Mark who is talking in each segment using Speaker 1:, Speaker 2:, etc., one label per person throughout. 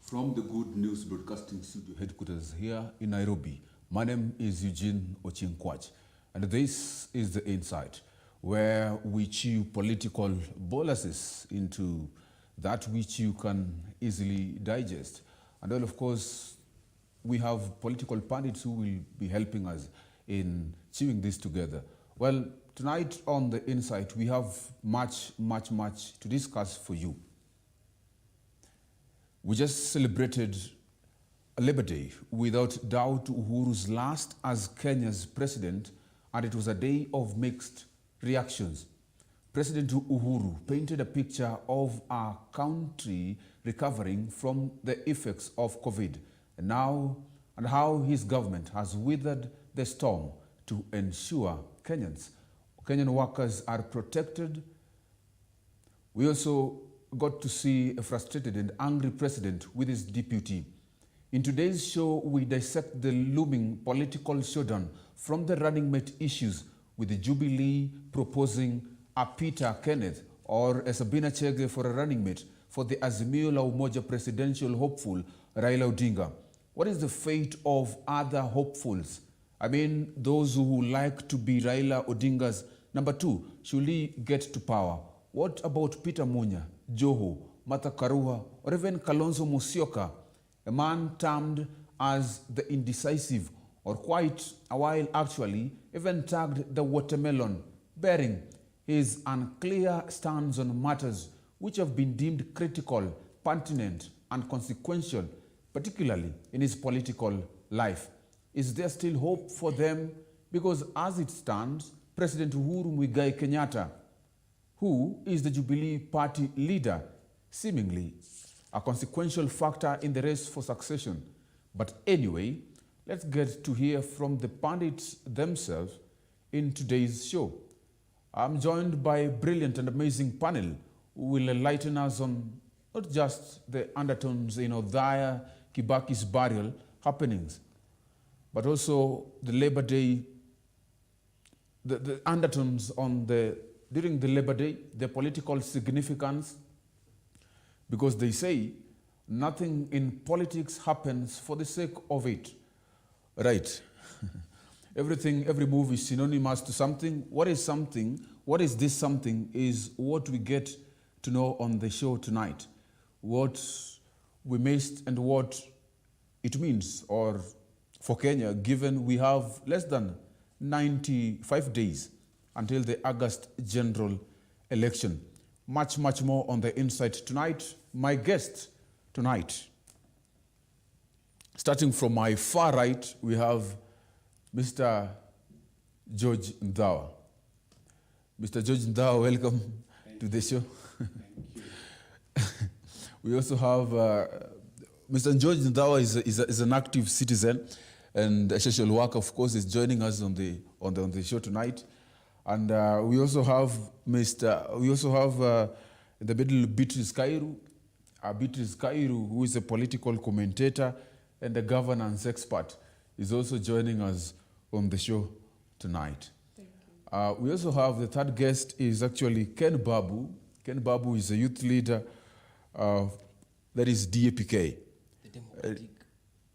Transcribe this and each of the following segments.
Speaker 1: From the Good News Broadcasting Studio headquarters here in Nairobi, my name is Eugene Ochinkwach, and this is The Insight, where we chew political boluses into that which you can easily digest. And well, of course, we have political pundits who will be helping us in chewing this together. Well, tonight on The Insight, we have much to discuss for you. We just celebrated Labor Day, without doubt Uhuru's last as Kenya's president, and it was a day of mixed reactions. President Uhuru painted a picture of our country recovering from the effects of COVID, and how his government has weathered the storm to ensure Kenyan workers are protected. We also got to see a frustrated and angry president with his deputy. In today's show, we dissect the looming political showdown from the running mate issues, with the Jubilee proposing a Peter Kenneth or a Sabina Chege for a running mate for the Azimio la Umoja presidential hopeful Raila Odinga. What is the fate of other hopefuls? I mean, those who like to be Raila Odinga's number two, should he get to power? What about Peter Munya, Joho, Martha Karua, or even Kalonzo Musyoka, a man termed as the indecisive, or quite a while actually, even tagged the watermelon, bearing his unclear stance on matters which have been deemed critical, pertinent, and consequential, particularly in his political life. Is there still hope for them? Because as it stands, President Uhuru Muigai Kenyatta, who is the Jubilee Party leader, seemingly a consequential factor in the race for succession. But anyway, let's get to hear from the pundits themselves in today's show. I'm joined by a brilliant and amazing panel who will enlighten us on not just the undertones in Othaya KIbaki's burial happenings, but also the Labor Day, the undertones on during the Labor Day, the political significance, because they say nothing in politics happens for the sake of it. Right. Every move is synonymous to something. What is something? What is this something is what we get to know on the show tonight. What we missed and what it means or for Kenya, given we have less than 95 days until the August general election. Much more on The Insight tonight. My guest tonight, starting from my far right, we have Mr. George Ndawa. Mr. George Ndawa, welcome to the show.
Speaker 2: Thank you.
Speaker 1: We also have Mr. George Ndawa is an active citizen and a social worker, of course, is joining us on the show tonight. And we also have in the middle Beatrice Kairu, who is a political commentator and a governance expert, is also joining us on the show tonight.
Speaker 2: Thank you.
Speaker 1: We also have the third guest is actually Ken Babu. Ken Babu is a youth leader that is DAPK.
Speaker 3: The Democratic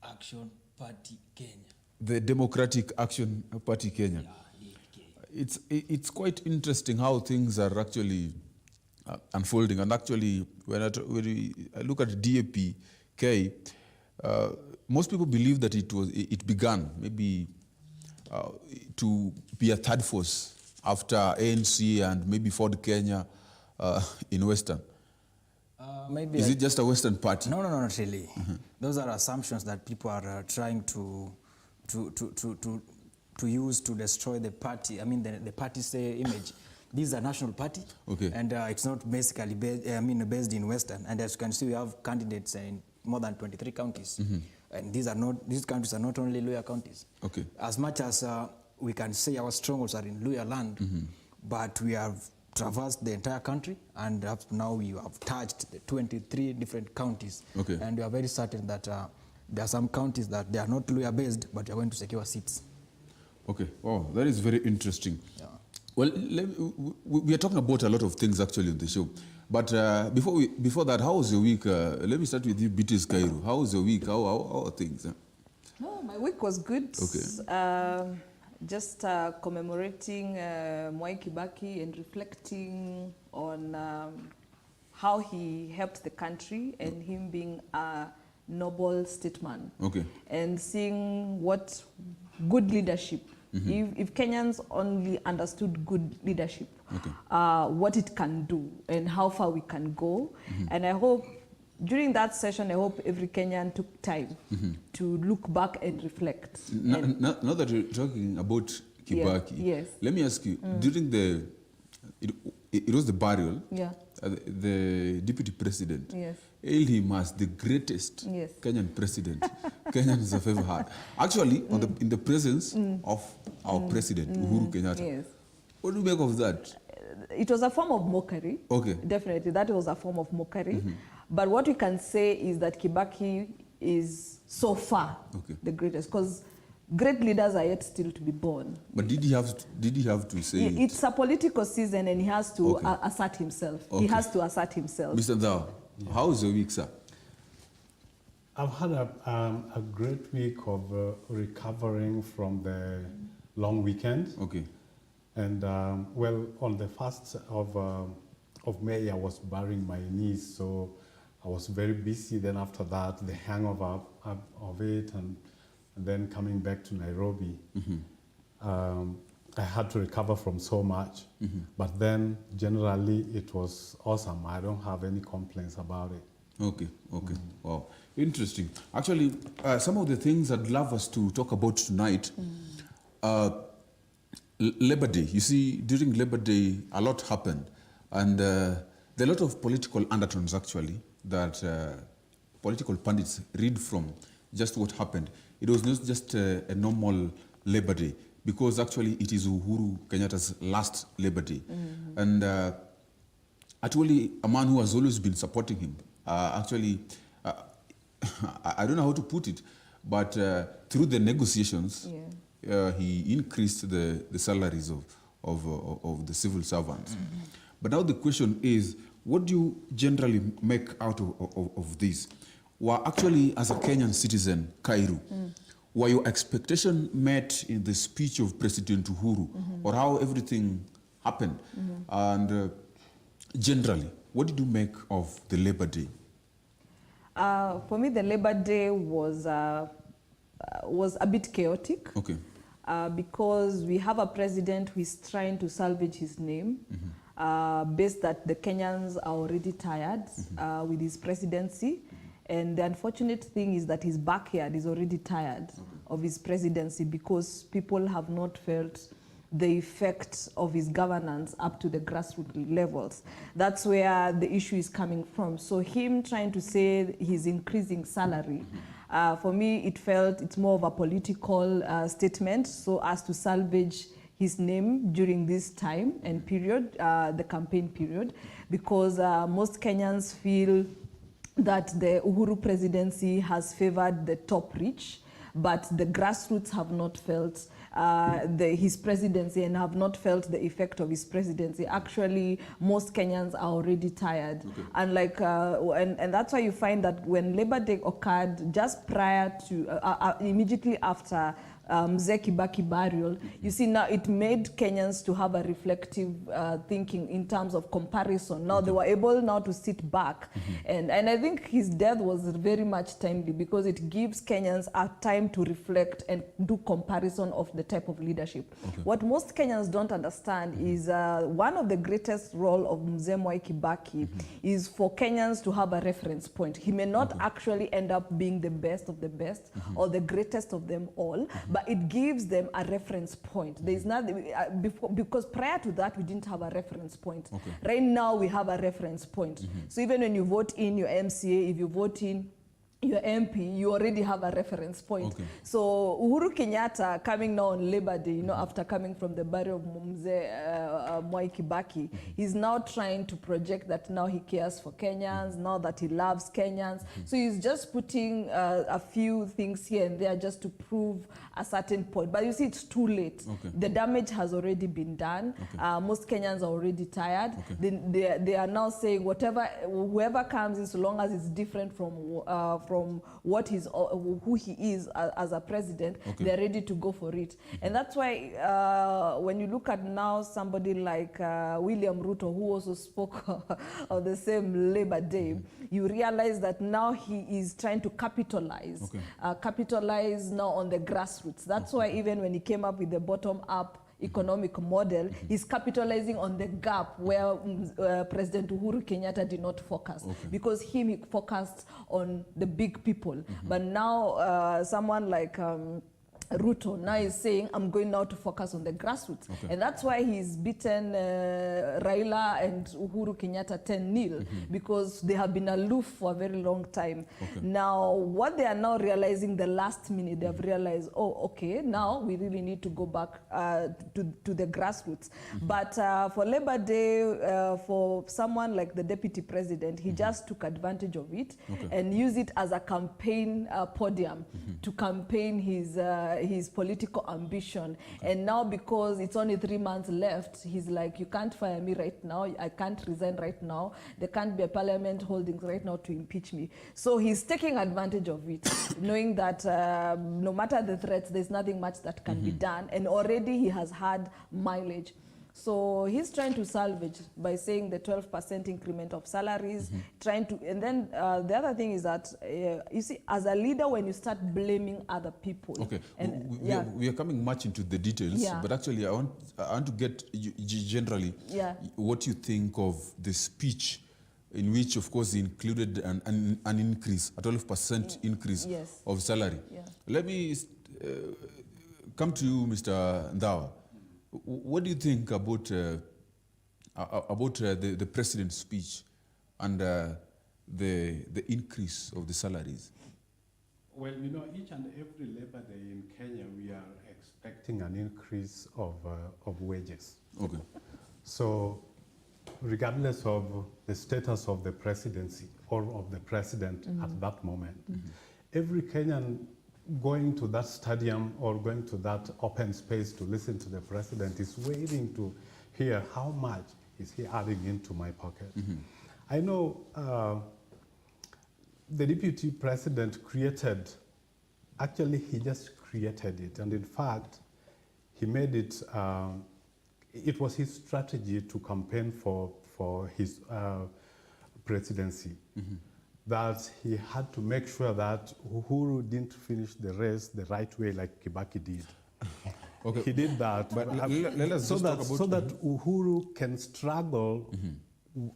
Speaker 3: Action Party Kenya.
Speaker 1: The Democratic Action Party Kenya.
Speaker 3: Yeah,
Speaker 1: It's quite interesting how things are actually unfolding. And actually, when I look at DAPK, most people believe that it began maybe to be a third force after ANC and maybe Ford Kenya in Western.
Speaker 3: maybe
Speaker 1: Is it just a Western party?
Speaker 3: No, not really. Those are assumptions that people are trying to use to destroy the party. I mean, the party's image. This is a national party,
Speaker 1: okay,
Speaker 3: and it's not basically based in Western. And as you can see, we have candidates in more than 23 counties, and these countries are not only Luya counties.
Speaker 1: Okay.
Speaker 3: As much as we can say our strongholds are in Luya land, but we have traversed the entire country, and up to now we have touched the 23 different counties.
Speaker 1: Okay.
Speaker 3: And we are very certain that there are some counties that they are not Luya based, but they are going to secure seats.
Speaker 1: Okay. Oh, that is very interesting.
Speaker 3: Yeah.
Speaker 1: Well, we are talking about a lot of things actually on the show, But before that, how was your week? Let me start with you, Beatrice Cairo. How was your week? How are things?
Speaker 2: No, my week was good.
Speaker 1: Okay.
Speaker 2: Just commemorating Mwai KIbaki and reflecting on how he helped the country and him being a noble statesman.
Speaker 1: Okay.
Speaker 2: And seeing what good leadership, if Kenyans only understood good leadership, what it can do and how far we can go. And I hope during that session, I hope every Kenyan took time to look back and reflect.
Speaker 1: Now that you're talking about KIbaki,
Speaker 2: yes.
Speaker 1: Let me ask you, during it was the burial, the deputy president hailed him as the greatest Kenyan president Kenyans have ever had. Actually, in the presence of our president, Uhuru Kenyatta.
Speaker 2: Yes.
Speaker 1: What do you make of that?
Speaker 2: It was a form of mockery.
Speaker 1: Okay.
Speaker 2: Definitely, that was a form of mockery. But what we can say is that KIbaki is so far the greatest, because great leaders are yet still to be born.
Speaker 1: But did he have to say it?
Speaker 2: It's a political season and he has to assert himself. He has to assert himself.
Speaker 1: Mr. Thao, how was your week, sir?
Speaker 4: I've had a great week of recovering from the long weekend.
Speaker 1: Okay.
Speaker 4: And well, on the 1st of May, I was burying my niece, so I was very busy. Then after that, the hangover of it, and then coming back to Nairobi, I had to recover from so much. But then generally, it was awesome. I don't have any complaints about it.
Speaker 1: Okay. Wow, interesting. Actually, some of the things I'd love us to talk about tonight. Labor Day. You see, during Labor Day, a lot happened. And there are a lot of political undertones, actually, that political pundits read from just what happened. It was not just a normal Labor Day, because actually it is Uhuru Kenyatta's last Labor Day. And actually, a man who has always been supporting him, I don't know how to put it, but through the negotiations, he increased the salaries of the civil servants. But now the question is, what do you generally make out of this? Well, actually, as a Kenyan citizen, Cairo, were your expectations met in the speech of President Uhuru, or how everything happened? And generally, what did you make of the Labor Day?
Speaker 2: For me, the Labor Day was a bit chaotic.
Speaker 1: Okay.
Speaker 2: Because we have a president who is trying to salvage his name, based that the Kenyans are already tired with his presidency. And the unfortunate thing is that his backyard is already tired of his presidency, because people have not felt the effect of his governance up to the grassroots levels. That's where the issue is coming from. So him trying to say he's increasing salary, for me, it felt it's more of a political statement, so as to salvage his name during this time and period, the campaign period, because most Kenyans feel that the Uhuru presidency has favored the top rich, but the grassroots have not felt his presidency and have not felt the effect of his presidency. Actually, most Kenyans are already tired. And and that's why you find that when Labor Day occurred, just prior to, immediately after KIbaki burial, you see now it made Kenyans to have a reflective thinking in terms of comparison. Now they were able now to sit back. And I think his death was very much timely, because it gives Kenyans a time to reflect and do comparison of the type of leadership. What most Kenyans don't understand is one of the greatest role of Mwai KIbaki is for Kenyans to have a reference point. He may not actually end up being the best of the best or the greatest of them all, but it gives them a reference point. There is nothing, because prior to that, we didn't have a reference point. Right now, we have a reference point. So even when you vote in your MCA, if you vote in your MP, you already have a reference point.
Speaker 1: Okay.
Speaker 2: So Uhuru Kenyatta coming now on Labor Day, you know, after coming from the burial of Othaya KIbaki, he's now trying to project that now he cares for Kenyans, now that he loves Kenyans. So he's just putting a few things here and there just to prove a certain point. But you see, it's too late.
Speaker 1: Okay.
Speaker 2: The damage has already been done.
Speaker 1: Okay.
Speaker 2: Most Kenyans are already tired.
Speaker 1: Okay.
Speaker 2: They are now saying whoever comes in, so long as it's different from what who he is as a president,
Speaker 1: Okay.
Speaker 2: they're ready to go for it. And that's why when you look at now somebody like William Ruto, who also spoke of the same Labor Day, you realize that now he is trying to capitalize, capitalize now on the grassroots. That's why even when he came up with the bottom-up economic model, is capitalizing on the gap where President Uhuru Kenyatta did not focus. Because he focused on the big people. But now someone like Ruto now is saying, I'm going now to focus on the grassroots. And that's why he's beaten Raila and Uhuru Kenyatta 10-0, because they have been aloof for a very long time. Now, what they are now realizing the last minute, they have realized, oh, okay, now we really need to go back to the grassroots. But for Labor Day, for someone like the deputy president, he just took advantage of it and used it as a campaign podium to campaign his political ambition. And now, because it's only 3 months left, he's like, you can't fire me right now, I can't resign right now, there can't be a parliament holding right now to impeach me. So he's taking advantage of it, knowing that no matter the threats, there's nothing much that can be done, and already he has had mileage. So he's trying to salvage by saying the 12% increment of salaries, trying to, and then the other thing is that, you see, as a leader, when you start blaming other people. And,
Speaker 1: we are coming much into the details, but actually I want to get you, generally what you think of the speech in which, of course, included an increase, a 12% increase of salary. Let me come to you, Mr. Ndawa. What do you think about the president's speech and the increase of the salaries?
Speaker 4: Well, you know, each and every Labor Day in Kenya, we are expecting an increase of wages. So, regardless of the status of the presidency or of the president at that moment, every Kenyan going to that stadium or going to that open space to listen to the president is waiting to hear how much is he adding into my pocket. I know the deputy president created, actually he just created it, and in fact he made it, it was his strategy to campaign for his presidency. That he had to make sure that Uhuru didn't finish the race the right way like Kibaki did. He did that,
Speaker 1: but let us
Speaker 4: so that Uhuru can struggle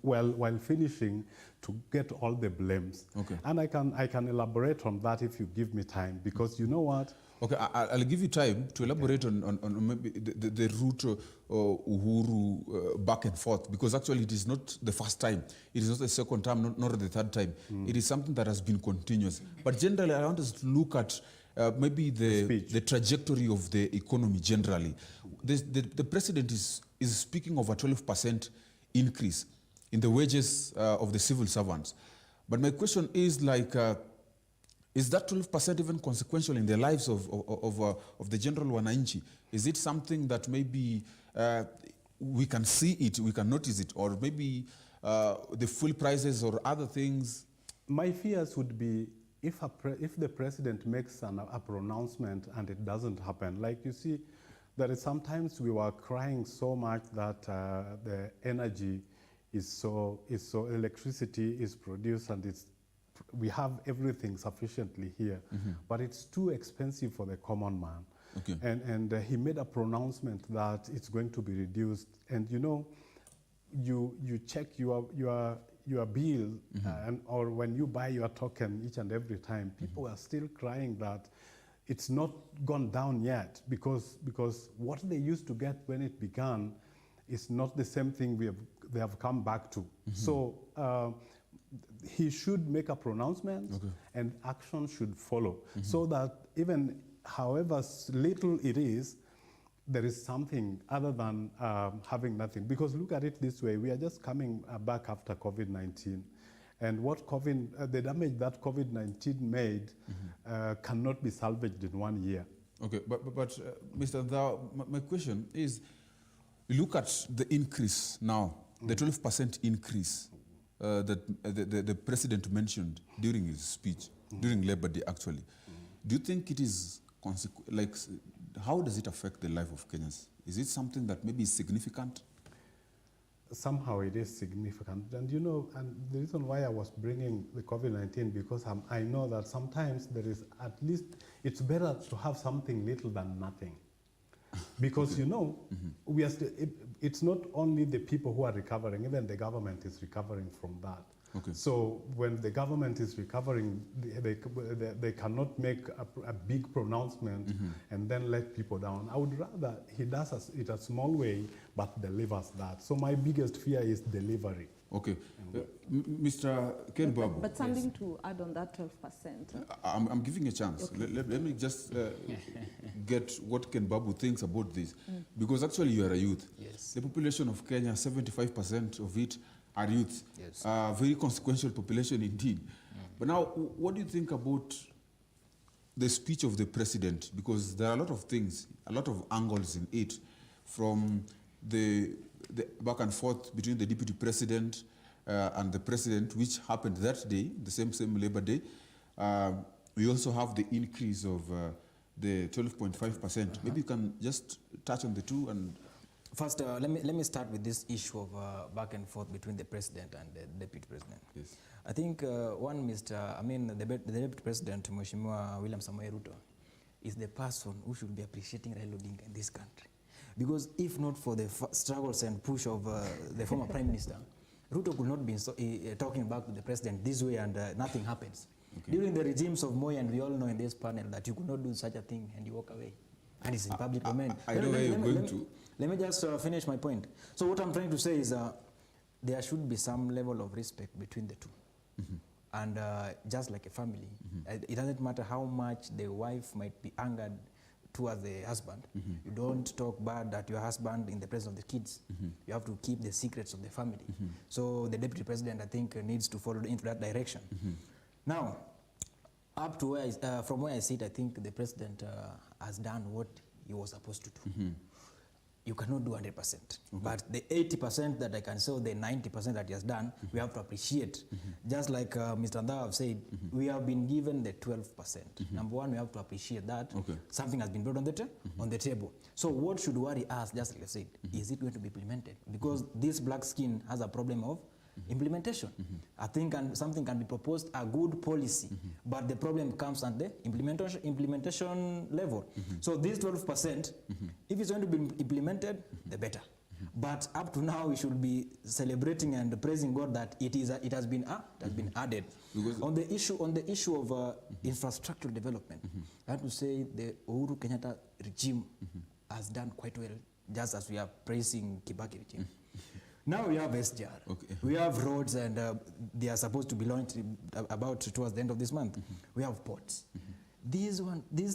Speaker 4: while finishing to get all the blames. And I can elaborate on that if you give me time, because you know what?
Speaker 1: I'll give you time to elaborate on maybe the route Uhuru back and forth, because actually it is not the first time, it is not the second time, nor the third time. It is something that has been continuous. But generally, I want us to look at maybe the trajectory of the economy generally. The president is speaking of a 12% increase in the wages of the civil servants. But my question is like, is that 12% even consequential in the lives of the general wananchi? Is it something that maybe we can see it, we can notice it, or maybe the fuel prices or other things?
Speaker 4: My fears would be if the president makes a pronouncement and it doesn't happen. Like you see, there is sometimes we were crying so much that the energy is so electricity is produced and we have everything sufficiently here, but it's too expensive for the common man. And he made a pronouncement that it's going to be reduced. And you know, you check your bill, or when you buy your token each and every time, people are still crying that it's not gone down yet, because what they used to get when it began is not the same thing they have come back to. So he should make a pronouncement, and action should follow, so that even however little it is, there is something other than having nothing. Because look at it this way, we are just coming back after COVID-19. And what the damage that COVID-19 made cannot be salvaged in 1 year.
Speaker 1: Okay, but Mr. Othaya, my question is, look at the increase now, the 12% increase that the president mentioned during his speech, during Labor Day actually. Do you think it is, like, how does it affect the life of Kenyans? Is it something that maybe is significant?
Speaker 4: Somehow it is significant. And you know, and the reason why I was bringing the COVID-19, because I know that sometimes there is at least, it's better to have something little than nothing. Because you know, we are it's not only the people who are recovering, even the government is recovering from that.
Speaker 1: Okay.
Speaker 4: So when the government is recovering, they cannot make a big pronouncement and then let people down. I would rather he does it a small way, but delivers that. So my biggest fear is delivery.
Speaker 1: Okay. Mr. Ken Babu.
Speaker 2: But something to add on that 12%.
Speaker 1: I'm giving a chance.
Speaker 2: Okay.
Speaker 1: Let me just get what Ken Babu thinks about this. Because actually you are a youth.
Speaker 3: Yes.
Speaker 1: The population of Kenya, 75% of it are youth.
Speaker 3: Yes.
Speaker 1: Very consequential population indeed. But now, what do you think about the speech of the president? Because there are a lot of things, a lot of angles in it, from the back and forth between the deputy president and the president, which happened that day, the same Labor Day. We also have the increase of the 12.5%. Maybe you can just touch on the two. And
Speaker 3: first, let me start with this issue of back and forth between the president and the deputy president.
Speaker 1: Yes.
Speaker 3: I think the deputy president, Mheshimiwa William Samoei Ruto, is the person who should be appreciating Raila Odinga in this country. Because if not for the struggles and push of the former prime minister, Ruto could not be talking back to the president this way, and nothing happens. Okay. During the regimes of Moi, and we all know in this panel that you could not do such a thing and you walk away. And it's in public domain.
Speaker 1: I know where you're going to.
Speaker 3: Let me just finish my point. So what I'm trying to say is there should be some level of respect between the two. And just like a family, it doesn't matter how much the wife might be angered towards the husband. You don't talk bad at your husband in the presence of the kids. You have to keep the secrets of the family. So the deputy president, I think, needs to follow into that direction. Now, up to where from where I sit, I think the president has done what he was supposed to do. You cannot do 100%. But the 80% that I can say, the 90% that he has done, we have to appreciate. Just like Mr. Othaya have said, we have been given the 12%. Number one, we have to appreciate that. Something has been brought on the table. So what should worry us, just like I said, is it going to be implemented? Because this black skin has a problem of implementation. I think something can be proposed, a good policy, but the problem comes at the implementation level. So this 12%, if it's going to be implemented, the better. But up to now, we should be celebrating and praising God that it has been added. On the issue of infrastructural development, I have to say the Uhuru Kenyatta regime has done quite well, just as we are praising KIbaki regime. Now we have SGR, we have roads, and they are supposed to be launched about towards the end of this month. We have ports. These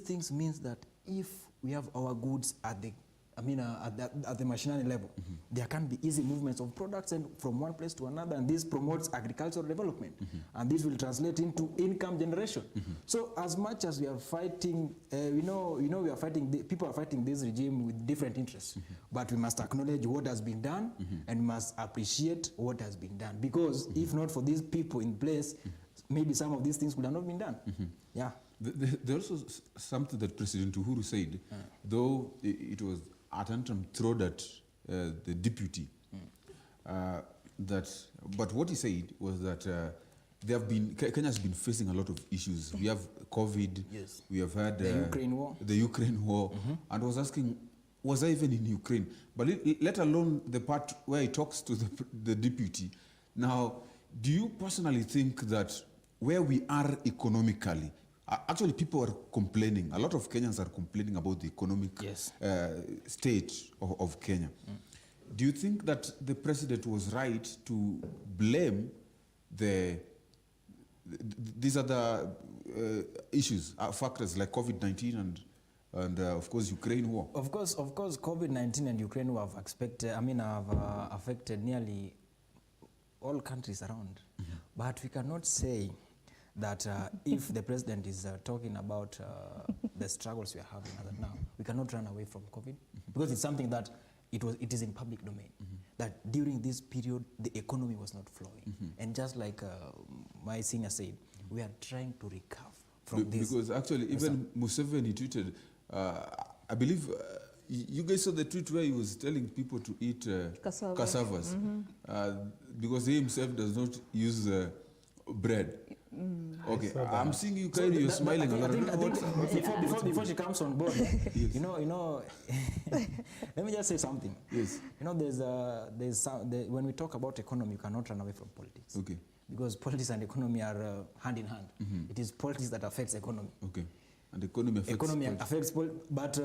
Speaker 3: things means that if we have our goods at the at the machinery level, there can be easy movements of products and from one place to another, and this promotes agricultural development, and this will translate into income generation. So as much as we are fighting, we know we are fighting, people are fighting this regime with different interests, but we must acknowledge what has been done, and we must appreciate what has been done, because if not for these people in place, maybe some of these things would have not been done. Yeah.
Speaker 1: There's also something that President Uhuru said, though it was at tantrum thrown at the deputy. But what he said was that Kenya has been facing a lot of issues. We have COVID.
Speaker 3: Yes.
Speaker 1: We have had
Speaker 3: the Ukraine war.
Speaker 1: The Ukraine war, and was asking, was I even in Ukraine? But let alone the part where he talks to the deputy. Now, do you personally think that where we are economically, actually, people are complaining. A lot of Kenyans are complaining about the economic state of Kenya. Do you think that the president was right to blame the these are the issues, factors like COVID-19 and of course Ukraine war.
Speaker 3: Of course, COVID-19 and Ukraine war have affected nearly all countries around. But we cannot say that if the president is talking about the struggles we are having as of now, we cannot run away from COVID, because it's something that it is in public domain. That during this period the economy was not flowing, and just like my senior said, we are trying to recover from this.
Speaker 1: Because actually, even Museveni tweeted, I believe you guys saw the tweet where he was telling people to eat cassavas, because he himself does not use let I'm seeing you, Kairi, you're smiling a lot.
Speaker 3: Before she comes on board, yes. you know, let me just say something.
Speaker 1: Yes.
Speaker 3: You know, when we talk about economy, you cannot run away from politics.
Speaker 1: Okay.
Speaker 3: Because politics and economy are hand in hand. It is politics that affects economy.
Speaker 1: Okay. And economy affects politics. But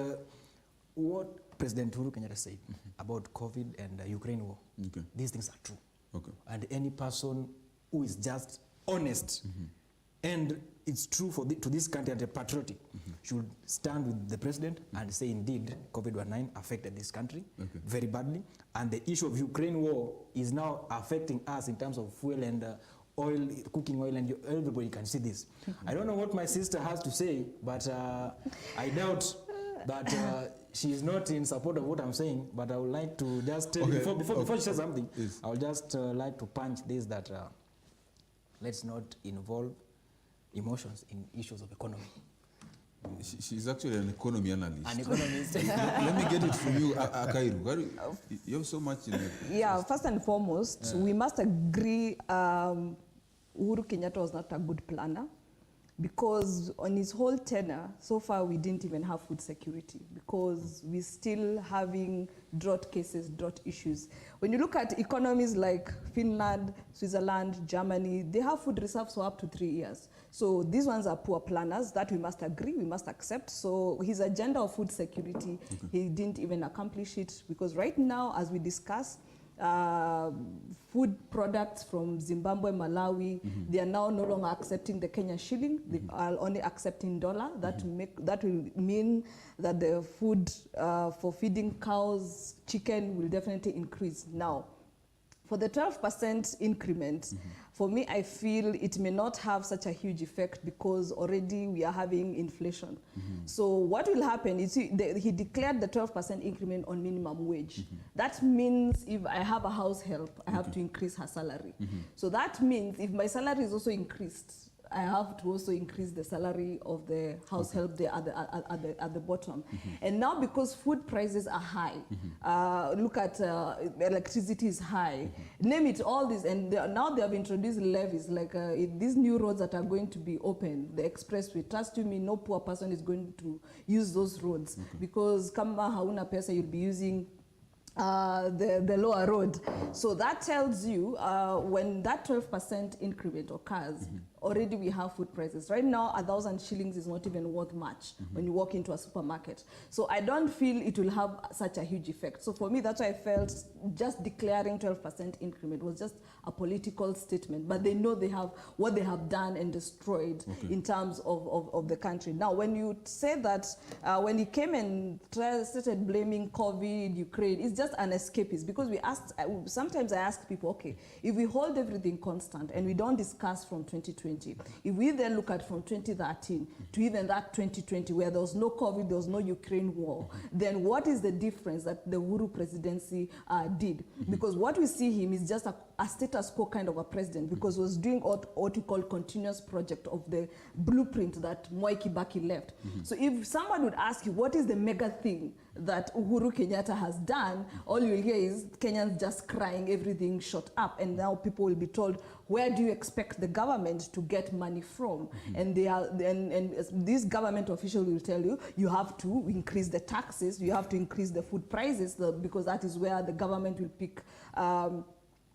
Speaker 1: what President Uhuru Kenyatta said about COVID and Ukraine war, these things are true. Okay.
Speaker 3: And any person who is just honest and it's true to this country and patriotic should stand with the president and say indeed COVID-19 affected this country very badly, and the issue of Ukraine war is now affecting us in terms of fuel and oil, cooking oil, and everybody can see this. I don't know what my sister has to say, but I doubt that she is not in support of what I'm saying, but I would like to just tell before she says something, I would just like to punch this that let's not involve emotions in issues of economy.
Speaker 1: She's actually an economy analyst.
Speaker 3: An economist.
Speaker 1: Let me get it from you, Akairu. You have so much in it.
Speaker 2: Yeah, first and foremost, we must agree Uhuru Kenyatta was not a good planner, because on his whole tenure, so far we didn't even have food security, because we're still having drought cases, drought issues. When you look at economies like Finland, Switzerland, Germany, they have food reserves for up to 3 years. So these ones are poor planners, that we must agree, we must accept. So his agenda of food security, he didn't even accomplish it, because right now, as we discuss, food products from Zimbabwe, Malawi, they are now no longer accepting the Kenya shilling. They are only accepting dollar. That will mean that the food for feeding cows, chicken will definitely increase. Now, for the 12% increment, for me, I feel it may not have such a huge effect, because already we are having inflation. So what will happen is he declared the 12% increment on minimum wage. That means if I have a house help, I have to increase her salary. So that means if my salary is also increased, I have to also increase the salary of the house help there at the bottom. And now, because food prices are high, look at electricity is high, name it, all this, and now they have introduced levies, like these new roads that are going to be open, the expressway. Trust you me, no poor person is going to use those roads, because kama hauna pesa, you'll be using the lower road. So that tells you when that 12% increment occurs, already we have food prices. Right now, 1,000 shillings is not even worth much when you walk into a supermarket. So I don't feel it will have such a huge effect. So for me, that's why I felt just declaring 12% increment was just a political statement. But they know they have what they have done and destroyed in terms of the country. Now, when you say that, when he came and started blaming COVID, Ukraine, it's just an escapist, because we asked, sometimes I ask people, okay, if we hold everything constant and we don't discuss from 2020, if we then look at from 2013 to even that 2020, where there was no COVID, there was no Ukraine war, then what is the difference that the Uhuru presidency did? Because what we see him is just a status quo kind of a president, because he was doing what we call continuous project of the blueprint that Othaya KIbaki left. So if someone would ask you, what is the mega thing that Uhuru Kenyatta has done, all you'll hear is Kenyans just crying, everything shot up, and now people will be told, where do you expect the government to get money from? And this government official will tell you, you have to increase the taxes, you have to increase the food prices, because that is where the government will pick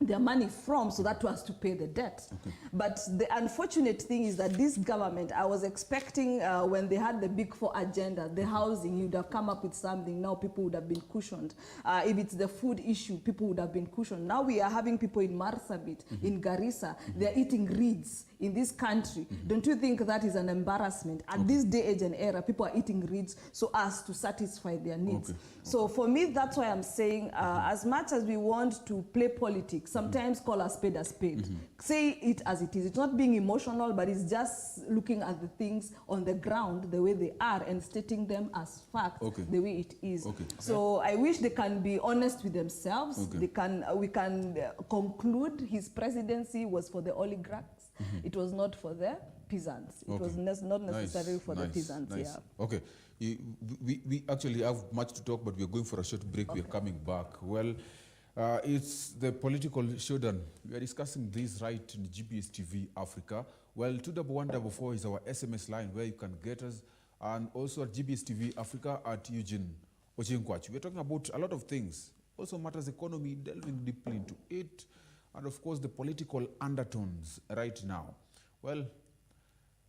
Speaker 2: their money from, so that was to pay the debt. But the unfortunate thing is that this government, I was expecting when they had the Big Four agenda, the housing, you'd have come up with something. Now people would have been cushioned. If it's the food issue, people would have been cushioned. Now we are having people in Marsabit, in Garissa, they're eating reeds in this country, don't you think that is an embarrassment? At this day, age, and era, people are eating rich so as to satisfy their needs. So for me, that's why I'm saying, as much as we want to play politics, sometimes call a spade a spade. Say it as it is. It's not being emotional, but it's just looking at the things on the ground the way they are and stating them as fact the way it is. So I wish they can be honest with themselves. We can conclude his presidency was for the oligarchs. It was not for the peasants. It was not necessarily for the peasants. Yeah.
Speaker 1: Okay. We actually have much to talk, but we're going for a short break. We're coming back. Well, it's the political showdown. We are discussing this right in GBS TV Africa. Well, 21144 is our SMS line where you can get us, and also at GBS TV Africa at Eugene Ochinkwachi. We're talking about a lot of things. Also matters economy, delving deeply into it, and of course the political undertones right now. Well,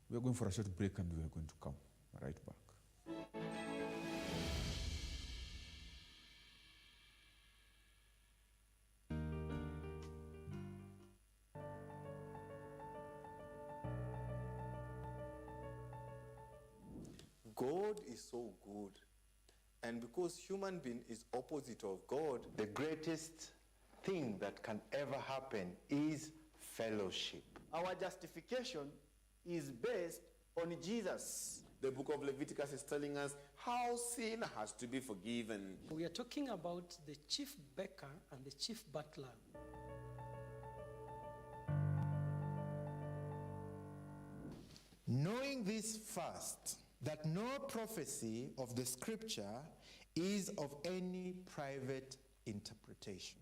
Speaker 1: we're going for a short break and we're going to come right back.
Speaker 5: God is so good, and because human being is opposite of God, the greatest thing that can ever happen is fellowship.
Speaker 6: Our justification is based on Jesus.
Speaker 5: The book of Leviticus is telling us how sin has to be forgiven.
Speaker 7: We are talking about the chief baker and the chief butler.
Speaker 5: Knowing this first, that no prophecy of the scripture is of any private interpretation.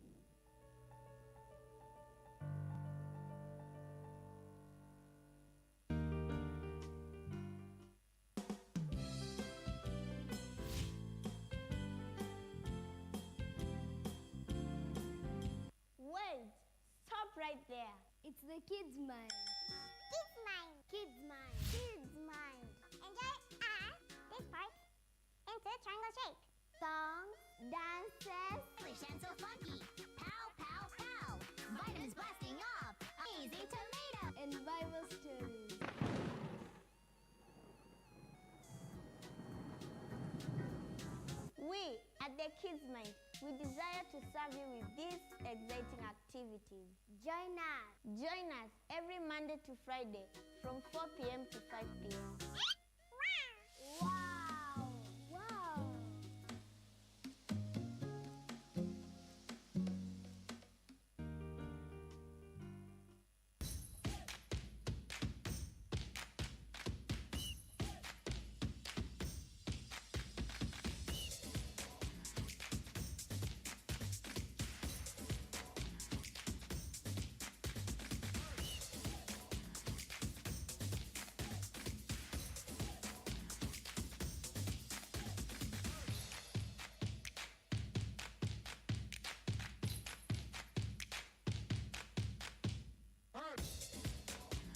Speaker 8: Wait, stop right there. It's the kids' mind. Kids' mind. Kids' mind. Kids' mind. Enjoy this part into triangle shape. Songs, dances, English and so funky. Pow, pow, pow. Vitamins blasting off. Amazing tomato. And Bible stories. We at the Kids Mind, we desire to serve you with these exciting activities. Join us. Join us every Monday to Friday from 4 p.m. to 5 p.m.